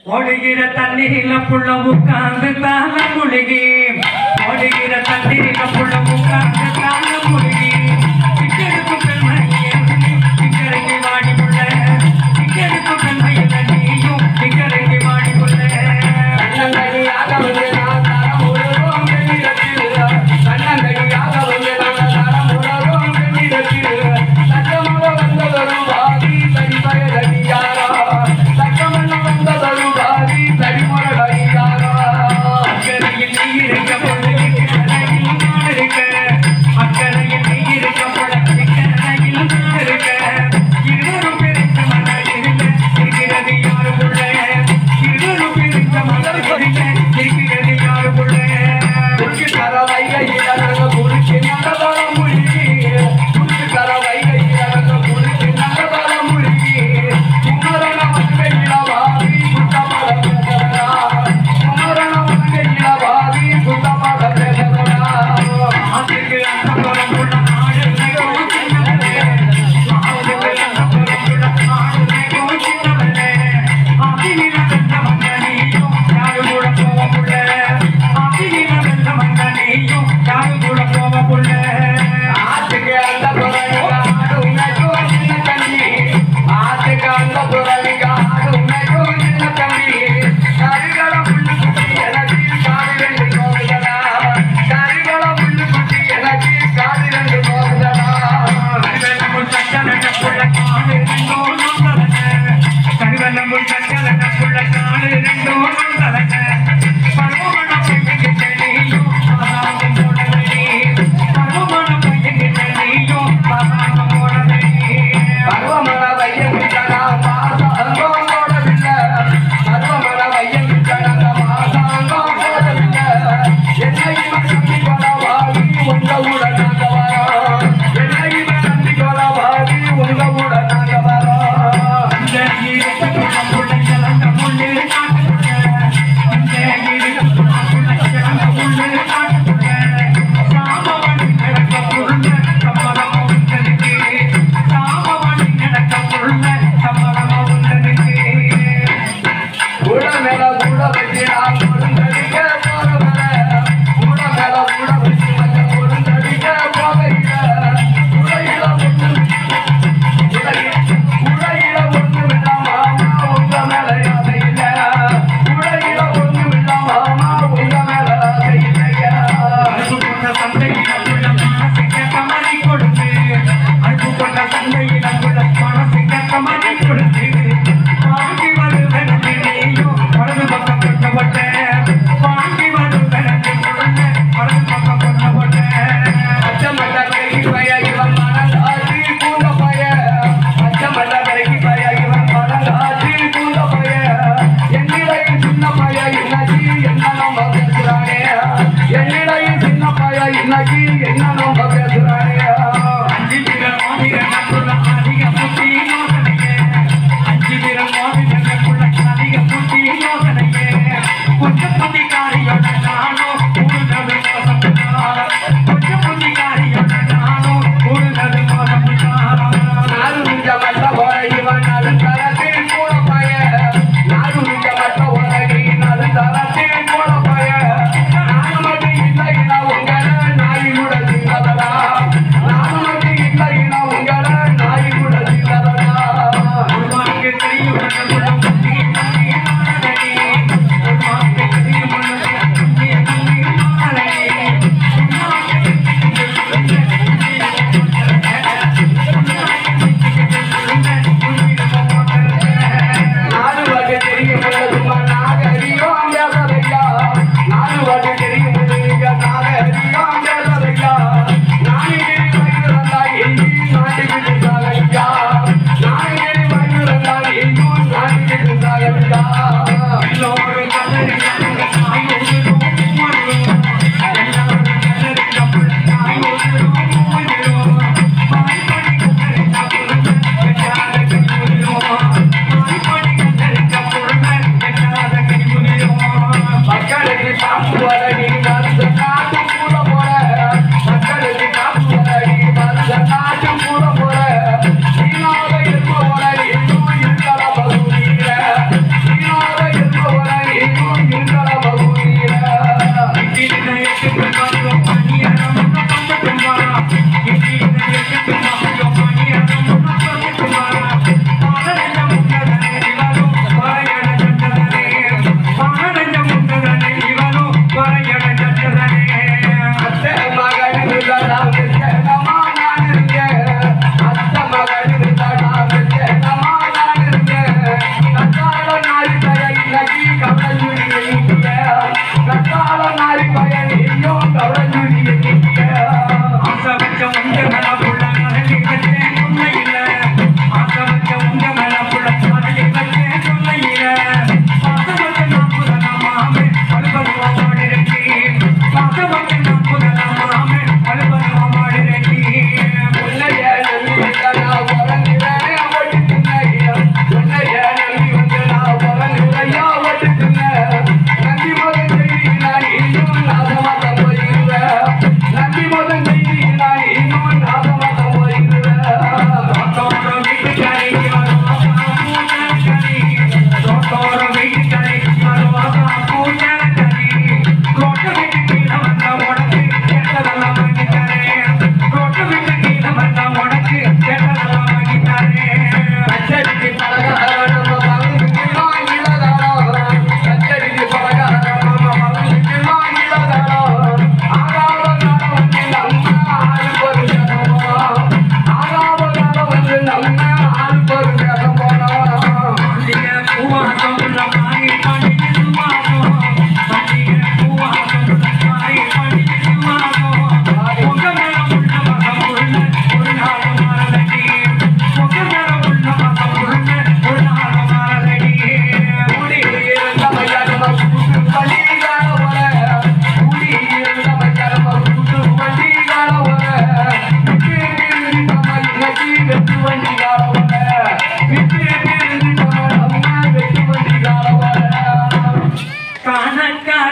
ஓடுகிற தண்ணீரில புள்ள உட்கார்ந்து தான முழுகி ஓடுகிற தண்ணீரில புள்ள உட்கார்ந்து தான முழுகி இக்கெடுக்கு பெண்மையே இக்கரைக்கு வாடி புள்ள இக்கெடுக்கு பெண்மையில நீயும் இக்கரைக்கு வாடி புள்ள கண்ணந்தடியாக வந்து நான் தரம் உலகம் பெண்ணிடத்தில் கண்ணந்தடியாக வந்து நான் தரம் உலகம் பெண்ணிடத்தில் சட்டமாக வந்ததொரு வாதி தனிப்பயதடியாரா சட்டமல்ல வந்ததொரு வாதி தனிமுறையாரா அக்கறையில் நீ இருக்க பொழுது அக்கறையில் நான் இருக்க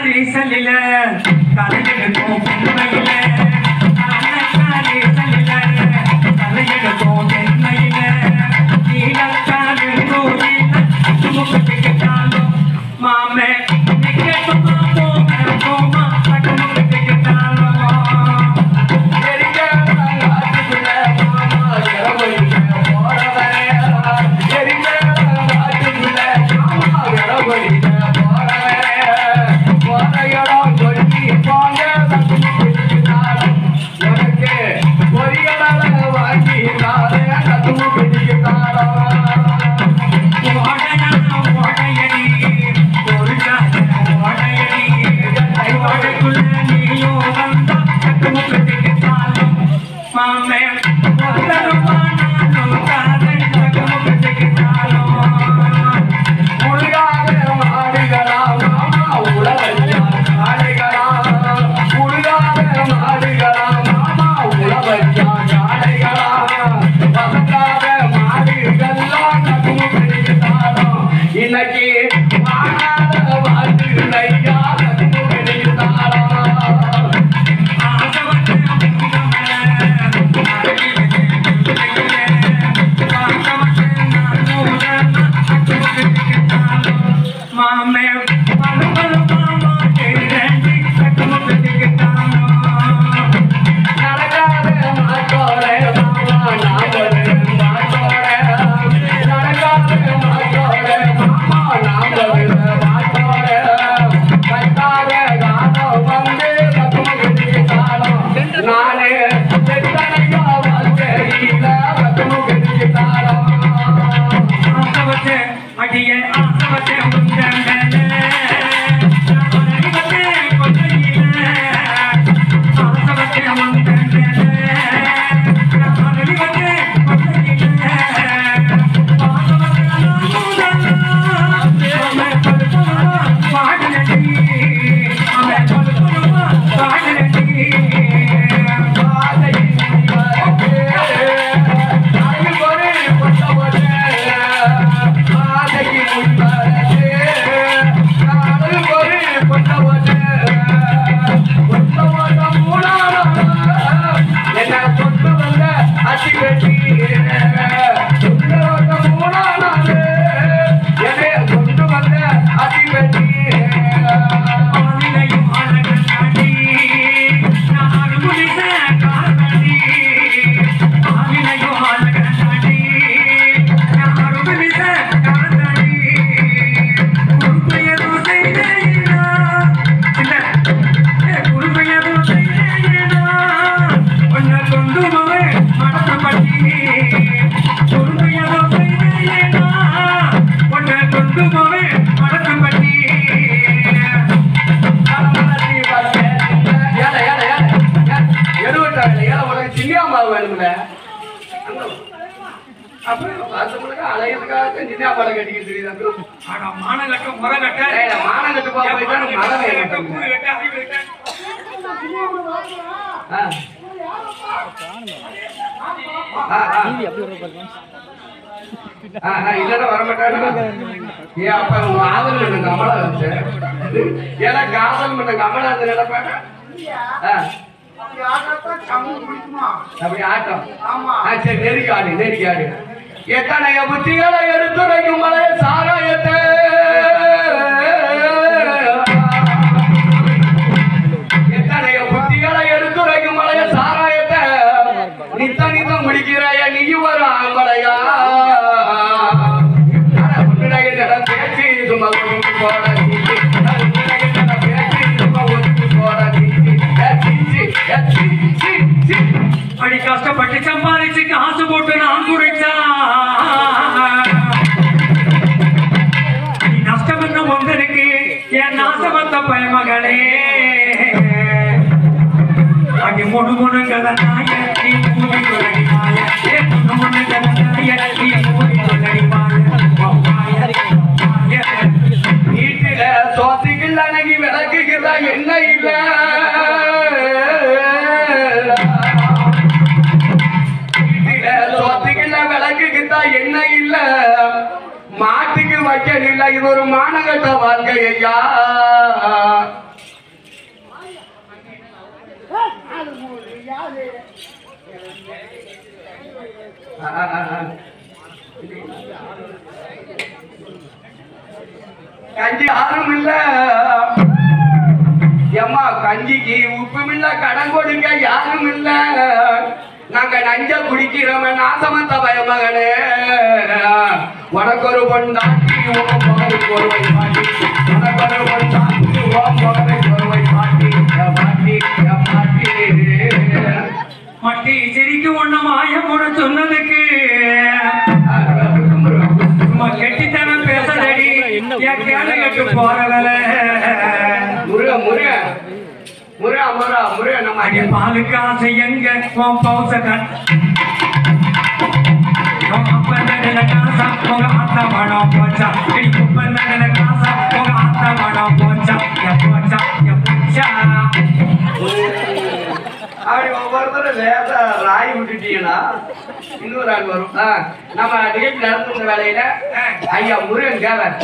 ரீசலில தலையெடுக்கும் பெண்மையில ரீசலில தலையெடுக்கும் பெண்மையில நீலக்காரின் கோயில முகத்துக்கிட்டாலும் மாமே நிக்கட்டுமா போமா முகத்துக்கிட்டாலும் எத்தனைய புத்திகளை எடுத்துரைக்கும் மலை சாராயத்தை எத்தனைய புத்திகளை எடுத்துரைக்கும் மலைய சாராயத்தை நித்த நித்தம் முடிக்கிறாய நீ ஒரு ஆம்பளையா பேச்சு சும்மா போட அடி கஷ்டப்பட்டு சம்பாதிச்சு காசு போட்டு நான் குடிச்சா நஷ்டம் என்ன ஒன்றருக்கு என் நாசமத்த பயமகளே அங்கே முழு முழு கதனாய நீ மூடி கொள்ளடி மாய முழு முழு கதனாய நீ மூடி கொள்ளடி மாய வீட்டில சோத்துக்குள்ள அணகி விளக்குகிறதா என்ன இல்ல என்ன இல்ல மாட்டுக்கு வைக்கல இது ஒரு மானகட்ட வாழ்க்கை ஐயா கஞ்சி யாரும் இல்ல எம்மா கஞ்சிக்கு உப்பும் இல்ல கடன் கொடுக்க யாரும் இல்ல நாங்க நஞ்ச குடிக்கிறோம் நாசமத்த பயமகனே உனக்கு ஒரு பொண்டாட்டி உன் மகனுக்கு ஒருவை பாட்டி உனக்கு ஒரு பொண்டாட்டி உன் மகனுக்கு ஒருவை பாட்டி பாட்டி பாட்டி மட்டி சிரிக்கு ஒண்ணு மாயம் கூட சொன்னதுக்கு கெட்டித்தனம் பேசலடி என் கேள்வி கேட்டு போறவல முருக முருக முருகா முருகா முருக நம்ம அடி பாலுக்கு ஆசை எங்க உன் பௌச கண் காசா உங்க ஆத்தா மனம் போச்சா இடி குப்பந்தன காசா உங்க ஆத்தா மனம் போச்சா போச்சா போச்சா அப்படி ஒவ்வொருத்தரும் லேசா ராய் விட்டுட்டீங்கன்னா இன்னொரு ஆள் வரும் நம்ம நிகழ்ச்சி நடத்துற வேலையில ஐயா முருகன் கேவர்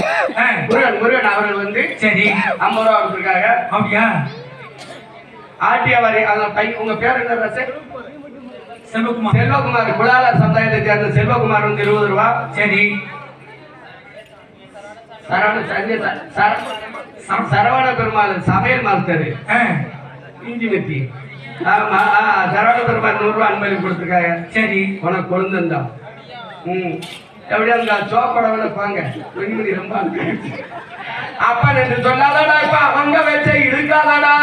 முருகன் அவர்கள் வந்து சரி 50 ரூபா கொடுத்துருக்காங்க. அப்படியா ஆட்டியாவாரி அந்த பையன் உங்க பேர் என்ன ரசன்? செல்வகுமார். செல்வகுமார் குலால சமுதாயத்தை சேர்ந்த செல்வகுமார் வந்து 20 ரூபா. சரி சரவண பெருமாள் சமையல் மாஸ்டர் இஞ்சி வெட்டி ஆமா சரவண பெருமாள் 100 ரூபா அன்பளி கொடுத்துருக்காங்க. சரி உனக்கு கொழுந்தா எப்படியா அந்த சோப்படவுல பாங்க வெண்மணி ரொம்ப அப்ப என்று சொல்லாதடா இப்ப அவங்க வச்ச இழுக்காதடா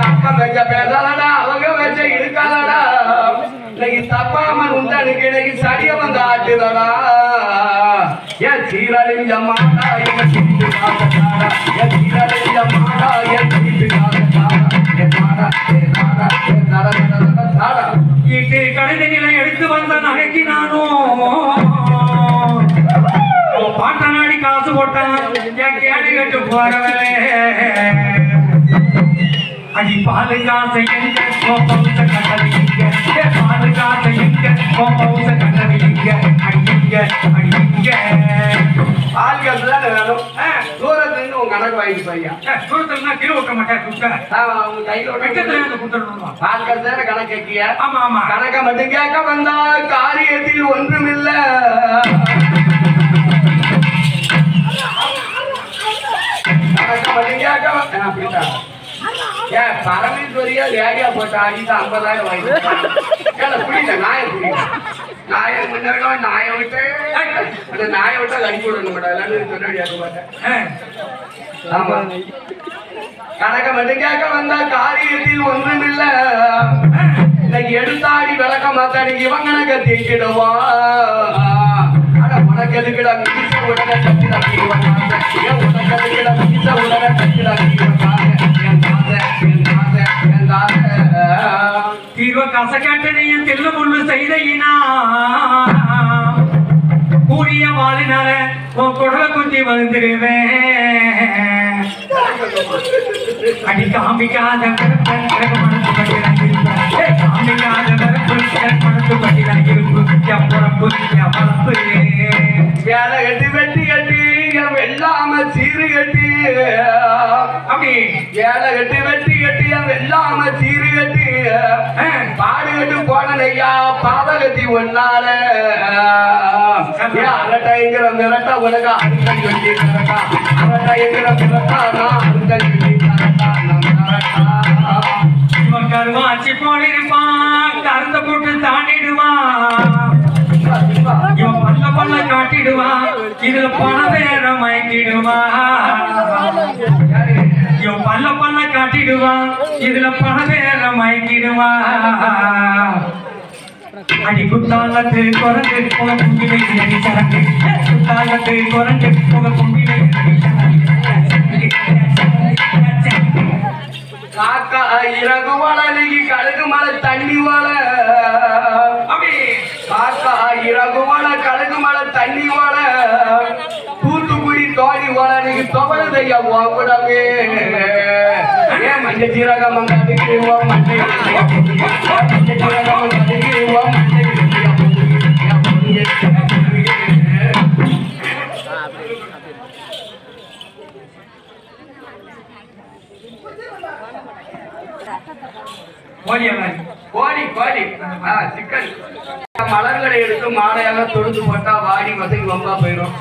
அப்பா வச்ச பேசாதடா அவங்க வச்ச இழுக்காதடா இன்னைக்கு தப்பாமன் உண்டனுக்கு இன்னைக்கு சரிய வந்து ஆட்டுதடா என் சீரழிஞ்ச மாடா என் சீட்டு காக்கட்டாடா என் சீரழிஞ்ச மாடா என் சீட்டு காக்கட்டாடா என் மாடா என் நாடா என் தட தாடா இட்டு கடைசி நிலை எடுத்து வந்த நகைக்கு நானும் பாட்ட நாடி காசு போட்டான் என் கேடு கட்டு போறவளே அடி பாலு காசை எங்க பௌச கட்டவிங்க பாலு காசை எங்க பௌச கட்டவிங்க அடிங்க அடிங்க ஆள்கள் தான் வேணும் தூரத்துல இருந்து உங்க கணக்கு வாங்கிட்டு பையா தூரத்துல கிலோ ஓட்ட மாட்டேன் உங்க கையில வெக்கத்துல கொடுத்துடணுமா ஆள்கள் தானே கணக்கு கேட்கிய ஆமா ஆமா கணக்க மட்டும் கேட்க வந்தா காரியத்தில் ஒன்றுமில்ல கணக்க மட்டும் கேட்க அப்படித்தான் ஏன் பரமேஸ்வரியா லேடியா போட்ட அடிதான் 50,000 வாங்கி புரியல நாயை புரியல நாயை முன்னாடி நாயை விட்டு அந்த நாயை விட்டா கடிக்க விடணும் மேடம் எல்லாரும் சொல்ல முடியாது மாட்டேன் ஆமா கணக்க மட்டும் கேட்க வந்தா காரியத்தில் ஒன்றுமில்ல இன்னைக்கு எடுத்தாடி விளக்க மாத்தாடி இவன் கணக்க தேய்க்கிடுவா ஆனா உனக்கு எதுக்கிட மிச்ச உடனே தட்டி தட்டிடுவாங்க உனக்கு எதுக்கிட மிச்ச உடனே தட்டி தட்டிடுவாங்க தீர்வ கசக்காட்டனையும் தெல்லு முள்ளு செய்தையினா கூடிய வாழினால உன் குடலை குத்தி வந்துடுவேன் அடி காமிக்காத மனசு காமிக்காத மனசு பட்டிதான் இருப்பு பொறப்பு வளர்ப்பு வேலை கட்டி வெட்டி கட்டி வெள்ளாம சீரு கட்டி அப்படி வேலை கட்டி வெட்டி கட்டி வெள்ளாம சீரு கட்டி பாடு கட்டு போனையா பாத கட்டி ஒன்னால அரட்டைங்கிற மிரட்டா உனக்கு அருங்கல் கட்டி மிரட்டா அரட்டைங்கிற மிரட்டா நான் அருங்கல் கட்டி மிரட்டா இவன் கருவாச்சி போனிருப்பான் கருந்த போட்டு தாண்டிடுவான் இவன் பல்ல பல்ல காட்டிடுவான் இதுல பண வேற மயக்கிடுவான் இவன் பல்ல பல்ல காட்டிடுவான் இதுல பண வேற மயக்கிடுவான் அடி குத்தாலத்து குரங்கு உங்க குங்கிலை சரங்கு குத்தாலத்து குரங்கு உங்க குங்கிலை காக்கா இறகு வளி கழுகு மலை தண்ணி வள அப்படி காக்கா இறகு மலை கழுகு மலை தண்ணி வள தூத்துக்குடி தோணி வள நீங்க தொவழுதையா கூடவே ஏன் மஞ்சள் சீரகம் மஞ்சள் மஞ்சள் சீரகம் கோழி கோழி சிக்கன் மலர்களை எடுத்து மாடையெல்லாம் தொடுத்து போட்டா வாடி வசதி வம்பா போயிடும்.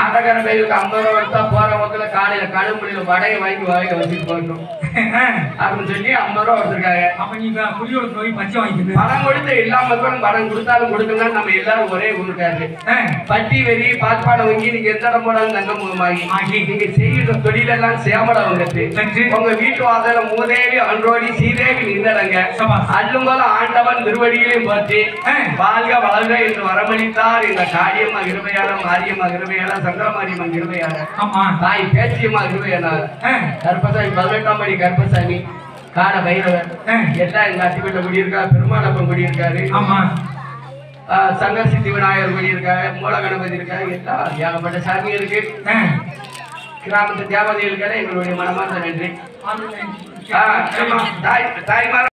அடகர பயிலுக்கு 50 ரூபா எடுத்தா போற வகையில காலையில கடுமுடியில வடையை வாங்கி வாங்கி வச்சுட்டு போயிடும் அப்படின்னு சொல்லி 50 ரூபா வச்சிருக்காங்க. பணம் கொடுத்து எல்லா மக்களும் பணம் கொடுத்தாலும் கொடுக்கலாம். நம்ம எல்லாரும் ஒரே ஊருக்காரு பட்டி வெறி பால்பாடை வாங்கி நீங்க எந்த இடம் போனாலும் தங்க முகமாகி நீங்க செய்கிற தொழிலெல்லாம் சேமடம் வந்துட்டு உங்க வீட்டு வாசல மூதேவி அன்றோடி சீதேவி நின்றடங்க அல்லும் போல ஆண்டவன் திருவடியிலையும் போச்சு வாழ்க வளர்க என்று வரமளித்தார். இந்த காரியம்மா இருவையாள மாரியம்மா இருவையாள சங்கரமாரியம்மா இருவையாள தாய் பேச்சியம்மா இருவையாள கருப்பசாமி 18ஆம் படி கருப்பசாமி காட பைரவர் எல்லாம் எங்க அத்திப்பட்ட குடியிருக்கா. பெருமாளப்பன் குடியிருக்காரு. சங்கர்சித்தி விநாயகர் குடியிருக்காரு. மூல கணபதி இருக்காரு. எல்லாம் ஏகப்பட்ட சாமி இருக்கு. கிராமத்து தேவதைகளுக்கான எங்களுடைய மனமார்ந்த நன்றி. தாய்மார